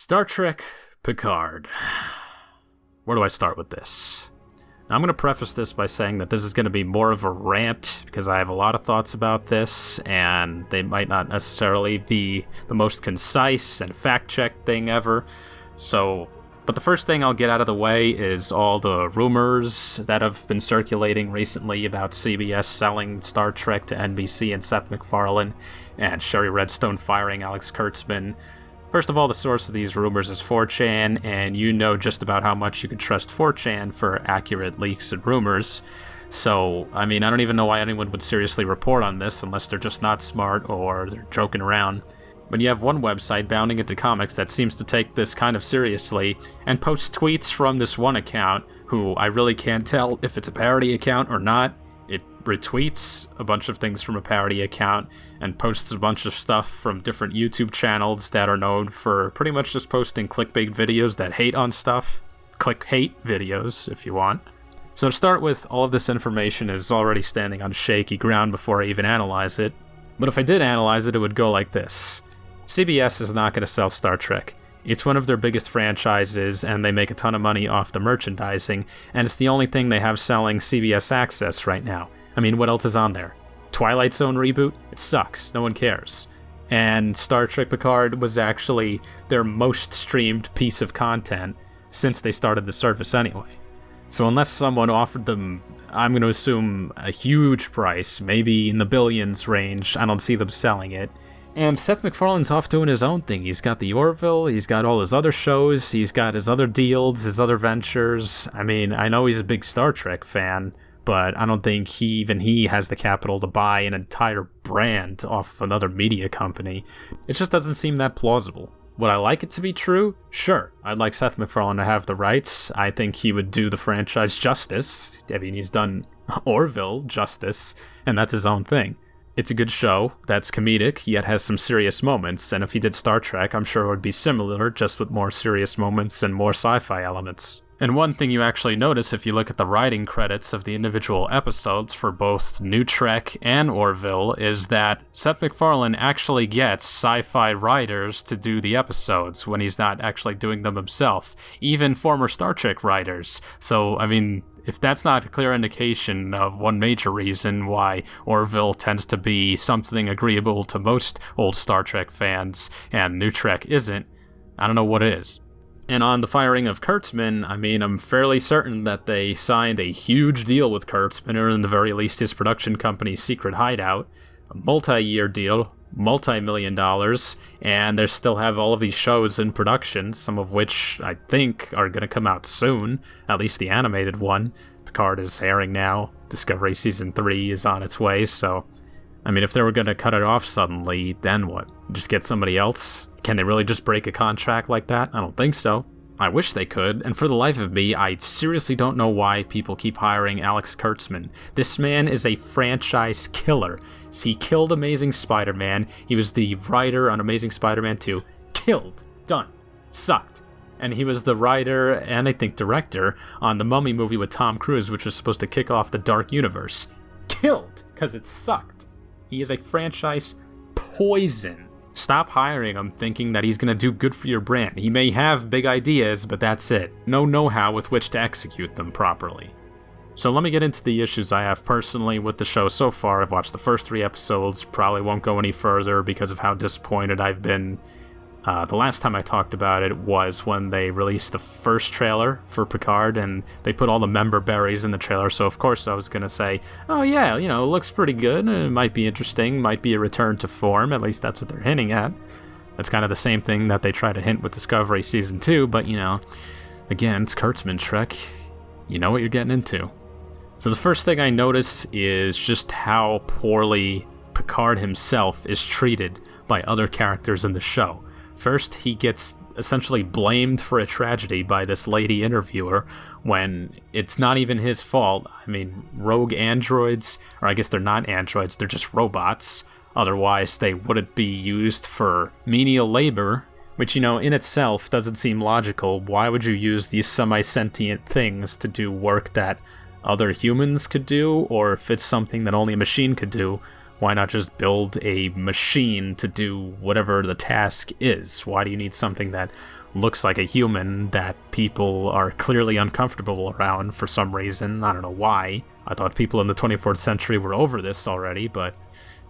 Star Trek Picard. Where do I start with this? Now, I'm going to preface this by saying that this is going to be more of a rant because I have a lot of thoughts about this, and they might not necessarily be the most concise and fact-checked thing ever. But the first thing I'll get out of the way is all the rumors that have been circulating recently about CBS selling Star Trek to NBC and Seth MacFarlane, and Sherry Redstone firing Alex Kurtzman. First of all, the source of these rumors is 4chan, and you know just about how much you can trust 4chan for accurate leaks and rumors. So, I don't even know why anyone would seriously report on this unless they're just not smart or they're joking around. When you have one website bounding into comics that seems to take this kind of seriously and posts tweets from this one account, who I really can't tell if it's a parody account or not. It retweets a bunch of things from a parody account and posts a bunch of stuff from different YouTube channels that are known for pretty much just posting clickbait videos that hate on stuff. Click hate videos, if you want. So to start with, all of this information is already standing on shaky ground before I even analyze it. But if I did analyze it, it would go like this. CBS is not going to sell Star Trek. It's one of their biggest franchises, and they make a ton of money off the merchandising, and it's the only thing they have selling CBS Access right now. What else is on there? Twilight Zone reboot? It sucks. No one cares. And Star Trek Picard was actually their most streamed piece of content since they started the service anyway. So unless someone offered them, I'm going to assume, a huge price, maybe in the billions range, I don't see them selling it. And Seth MacFarlane's off doing his own thing. He's got the Orville, he's got all his other shows, he's got his other deals, his other ventures. I know he's a big Star Trek fan, but I don't think he has the capital to buy an entire brand off of another media company. It just doesn't seem that plausible. Would I like it to be true? Sure. I'd like Seth MacFarlane to have the rights. I think he would do the franchise justice. He's done Orville justice, and that's his own thing. It's a good show that's comedic, yet has some serious moments, and if he did Star Trek, I'm sure it would be similar, just with more serious moments and more sci-fi elements. And one thing you actually notice if you look at the writing credits of the individual episodes for both New Trek and Orville is that Seth MacFarlane actually gets sci-fi writers to do the episodes when he's not actually doing them himself, even former Star Trek writers. So, if that's not a clear indication of one major reason why Orville tends to be something agreeable to most old Star Trek fans and New Trek isn't, I don't know what is. And on the firing of Kurtzman, I'm fairly certain that they signed a huge deal with Kurtzman, or in the very least his production company's secret hideout, a multi-year deal, multi-million dollars, and they still have all of these shows in production, some of which I think are going to come out soon, at least the animated one. Picard is airing now, Discovery Season 3 is on its way, so, if they were going to cut it off suddenly, then what? Just get somebody else? Can they really just break a contract like that? I don't think so. I wish they could, and for the life of me, I seriously don't know why people keep hiring Alex Kurtzman. This man is a franchise killer. He killed Amazing Spider-Man. He was the writer on Amazing Spider-Man 2. Killed. Done. Sucked. And he was the writer, and I think director, on the Mummy movie with Tom Cruise, which was supposed to kick off the Dark Universe. Killed, because it sucked. He is a franchise poison. Stop hiring him thinking that he's going to do good for your brand. He may have big ideas, but that's it. No know-how with which to execute them properly. So let me get into the issues I have personally with the show so far. I've watched the first 3 episodes, probably won't go any further because of how disappointed I've been. The last time I talked about it was when they released the first trailer for Picard, and they put all the member berries in the trailer, so of course I was going to say, oh yeah, it looks pretty good, it might be interesting, might be a return to form, at least that's what they're hinting at. That's kind of the same thing that they try to hint with Discovery Season 2, but again, it's Kurtzman Trek, you know what you're getting into. So the first thing I notice is just how poorly Picard himself is treated by other characters in the show. First, he gets essentially blamed for a tragedy by this lady interviewer when it's not even his fault. Rogue androids, or I guess they're not androids, they're just robots. Otherwise, they wouldn't be used for menial labor, which, in itself doesn't seem logical. Why would you use these semi-sentient things to do work that other humans could do, or if it's something that only a machine could do? Why not just build a machine to do whatever the task is? Why do you need something that looks like a human that people are clearly uncomfortable around for some reason. I don't know why. I thought people in the 24th century were over this already, but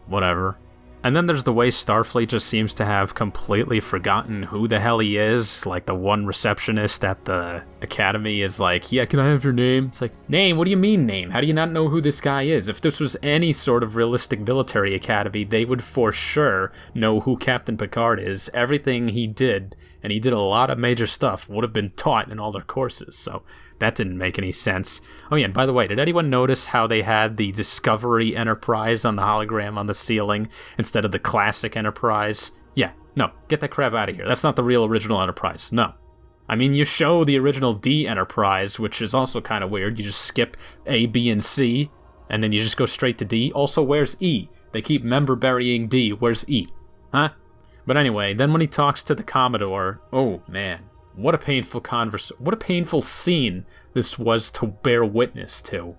whatever. And then there's the way Starfleet just seems to have completely forgotten who the hell he is. Like, the one receptionist at the academy is like, yeah, can I have your name? It's like, name? What do you mean name? How do you not know who this guy is? If this was any sort of realistic military academy, they would for sure know who Captain Picard is. Everything he did, and he did a lot of major stuff, would have been taught in all their courses, so that didn't make any sense. Oh yeah, and by the way, did anyone notice how they had the Discovery Enterprise on the hologram on the ceiling instead of the classic Enterprise? Yeah, no, get that crap out of here. That's not the real original Enterprise, no. I mean, you show the original D Enterprise, which is also kind of weird. You just skip A, B, and C, and then you just go straight to D. Also, where's E? They keep member burying D. Where's E? Huh? But anyway, then when he talks to the Commodore, oh man. What a painful scene this was to bear witness to.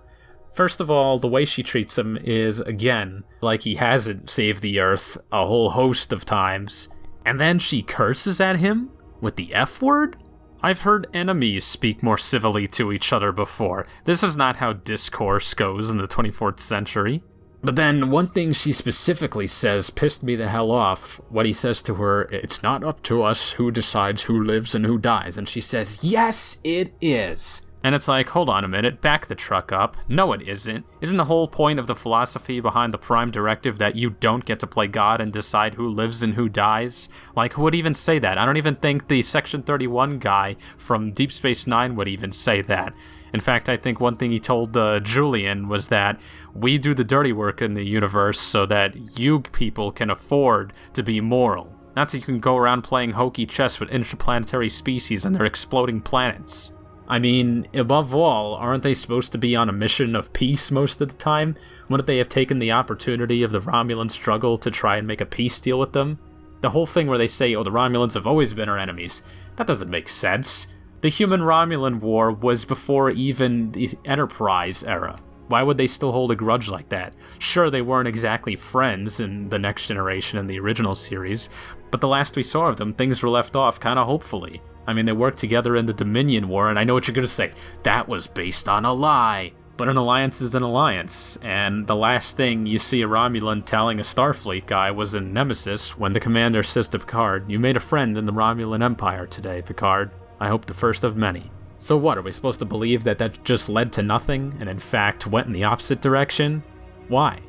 First of all, the way she treats him is, again, like he hasn't saved the Earth a whole host of times. And then she curses at him with the F word? I've heard enemies speak more civilly to each other before. This is not how discourse goes in the 24th century. But then one thing she specifically says pissed me the hell off. What he says to her, it's not up to us who decides who lives and who dies. And she says, yes, it is. And it's like, hold on a minute, back the truck up. No, it isn't. Isn't the whole point of the philosophy behind the Prime Directive that you don't get to play God and decide who lives and who dies? Like, who would even say that? I don't even think the Section 31 guy from Deep Space Nine would even say that. In fact, I think one thing he told Julian was that we do the dirty work in the universe so that you people can afford to be moral. Not so you can go around playing hokey chess with interplanetary species and their exploding planets. I mean, above all, aren't they supposed to be on a mission of peace most of the time? Wouldn't they have taken the opportunity of the Romulan struggle to try and make a peace deal with them? The whole thing where they say, oh, the Romulans have always been our enemies, that doesn't make sense. The Human-Romulan War was before even the Enterprise era. Why would they still hold a grudge like that? Sure, they weren't exactly friends in the Next Generation and the original series, but the last we saw of them, things were left off kind of hopefully. I mean, they worked together in the Dominion War, and I know what you're going to say. That was based on a lie. But an alliance is an alliance, and the last thing you see a Romulan telling a Starfleet guy was in Nemesis when the commander says to Picard, you made a friend in the Romulan Empire today, Picard. I hope the first of many. So what, are we supposed to believe that just led to nothing, and in fact went in the opposite direction? Why?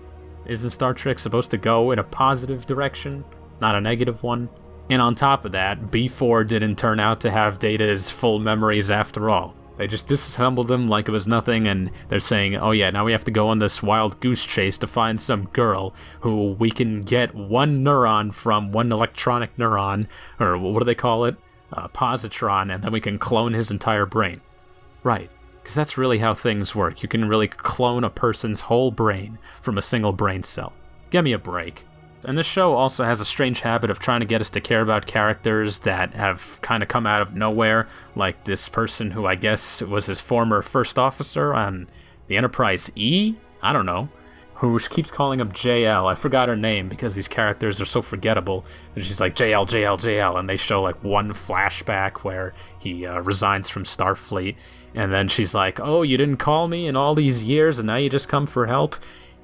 Isn't Star Trek supposed to go in a positive direction, not a negative one? And on top of that, B4 didn't turn out to have Data's full memories after all. They just disassembled them like it was nothing, and they're saying, oh yeah, now we have to go on this wild goose chase to find some girl who we can get one neuron from, one electronic neuron, or what do they call it? Positron, and then we can clone his entire brain. Right, because that's really how things work. You can really clone a person's whole brain from a single brain cell. Give me a break. And this show also has a strange habit of trying to get us to care about characters that have kind of come out of nowhere, like this person who I guess was his former first officer on the Enterprise E? I don't know. Who keeps calling him JL. I forgot her name because these characters are so forgettable. And she's like, JL, JL, JL. And they show like one flashback where he resigns from Starfleet. And then she's like, oh, you didn't call me in all these years and now you just come for help?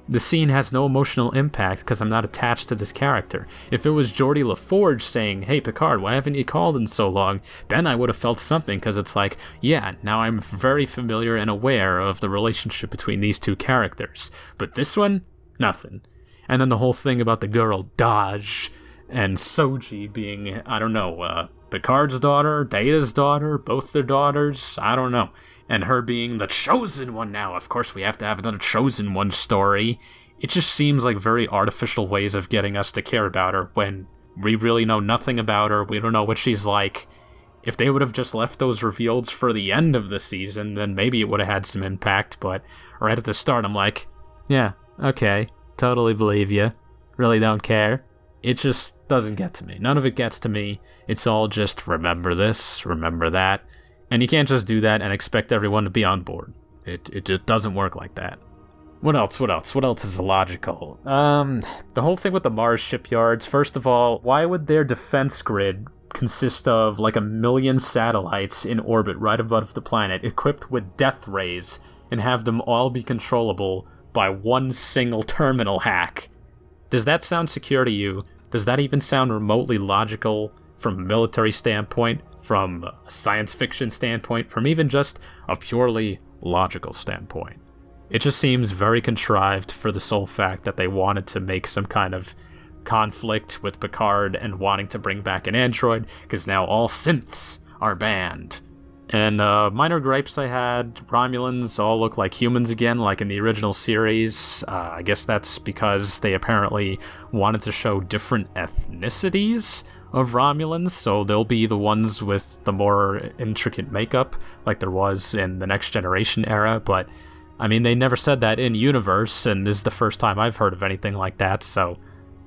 The scene has no emotional impact because I'm not attached to this character. If it was Geordi LaForge saying, hey Picard, why haven't you called in so long? Then I would have felt something because it's like, yeah, now I'm very familiar and aware of the relationship between these two characters. But this one, nothing. And then the whole thing about the girl Daj and Soji being, I don't know, Picard's daughter, Data's daughter, both their daughters, I don't know. And her being the chosen one now. Of course, we have to have another chosen one story. It just seems like very artificial ways of getting us to care about her when we really know nothing about her. We don't know what she's like. If they would have just left those reveals for the end of the season, then maybe it would have had some impact. But right at the start, I'm like, yeah, okay, totally believe you. Really don't care. It just doesn't get to me. None of it gets to me. It's all just remember this, remember that. And you can't just do that and expect everyone to be on board. It just doesn't work like that. What else is illogical? The whole thing with the Mars shipyards, first of all, why would their defense grid consist of like 1 million satellites in orbit right above the planet, equipped with death rays, and have them all be controllable by one single terminal hack. Does that sound secure to you? Does that even sound remotely logical from a military standpoint, from a science fiction standpoint, from even just a purely logical standpoint? It just seems very contrived for the sole fact that they wanted to make some kind of conflict with Picard and wanting to bring back an android, because now all synths are banned. And minor gripes I had, Romulans all look like humans again, like in the original series. I guess that's because they apparently wanted to show different ethnicities of Romulans, so they'll be the ones with the more intricate makeup, like there was in the Next Generation era, but I mean, they never said that in universe, and this is the first time I've heard of anything like that, so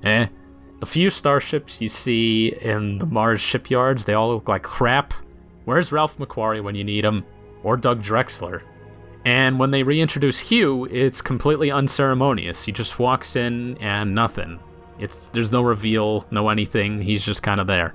The few starships you see in the Mars shipyards, they all look like crap. Where's Ralph McQuarrie when you need him? Or Doug Drexler? And when they reintroduce Hugh, it's completely unceremonious. He just walks in and nothing. There's no reveal, no anything, he's just kind of there.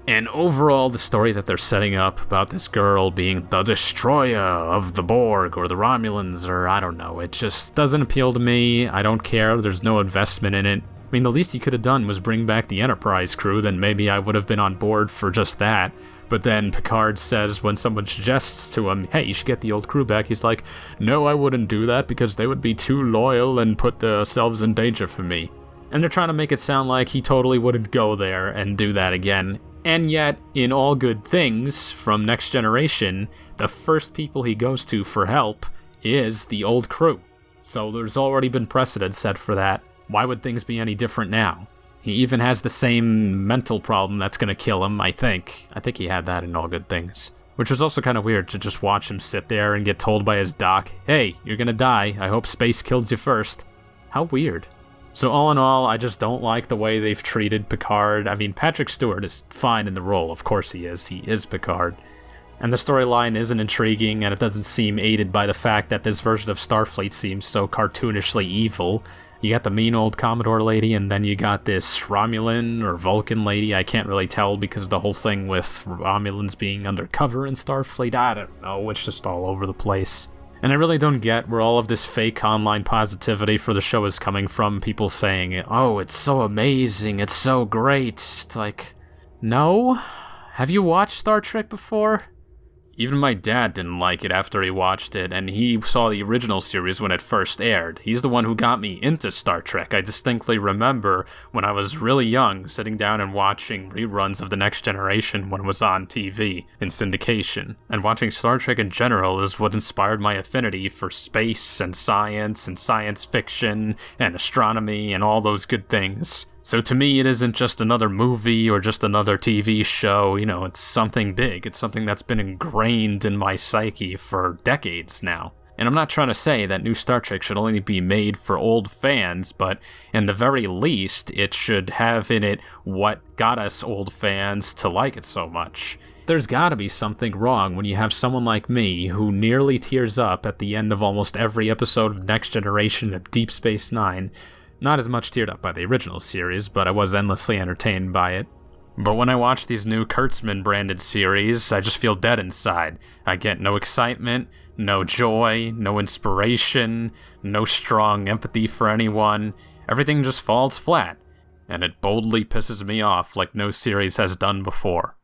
And overall, the story that they're setting up about this girl being the destroyer of the Borg or the Romulans, or I don't know, it just doesn't appeal to me. I don't care, there's no investment in it. I mean, the least he could have done was bring back the Enterprise crew, then maybe I would have been on board for just that. But then Picard says when someone suggests to him, hey, you should get the old crew back, he's like, no, I wouldn't do that because they would be too loyal and put themselves in danger for me. And they're trying to make it sound like he totally wouldn't go there and do that again. And yet, in All Good Things from Next Generation, the first people he goes to for help is the old crew. So there's already been precedent set for that. Why would things be any different now? He even has the same mental problem that's going to kill him, I think. I think he had that in All Good Things. Which was also kind of weird to just watch him sit there and get told by his doc, hey, you're going to die. I hope space kills you first. How weird. So all in all, I just don't like the way they've treated Picard. I mean, Patrick Stewart is fine in the role. Of course he is. He is Picard. And the storyline isn't intriguing, and it doesn't seem aided by the fact that this version of Starfleet seems so cartoonishly evil. You got the mean old Commodore lady, and then you got this Romulan or Vulcan lady. I can't really tell because of the whole thing with Romulans being undercover in Starfleet. I don't know, it's just all over the place. And I really don't get where all of this fake online positivity for the show is coming from. People saying, oh, it's so amazing, it's so great. It's like, no? Have you watched Star Trek before? Even my dad didn't like it after he watched it, and he saw the original series when it first aired. He's the one who got me into Star Trek. I distinctly remember when I was really young, sitting down and watching reruns of The Next Generation when it was on TV in syndication. And watching Star Trek in general is what inspired my affinity for space and science fiction and astronomy and all those good things. So to me, it isn't just another movie or just another TV show, it's something big. It's something that's been ingrained in my psyche for decades now. And I'm not trying to say that new Star Trek should only be made for old fans, but in the very least, it should have in it what got us old fans to like it so much. There's gotta be something wrong when you have someone like me who nearly tears up at the end of almost every episode of Next Generation of Deep Space Nine. Not as much teared up by the original series, but I was endlessly entertained by it. But when I watch these new Kurtzman branded series, I just feel dead inside. I get no excitement, no joy, no inspiration, no strong empathy for anyone. Everything just falls flat, and it boldly pisses me off like no series has done before.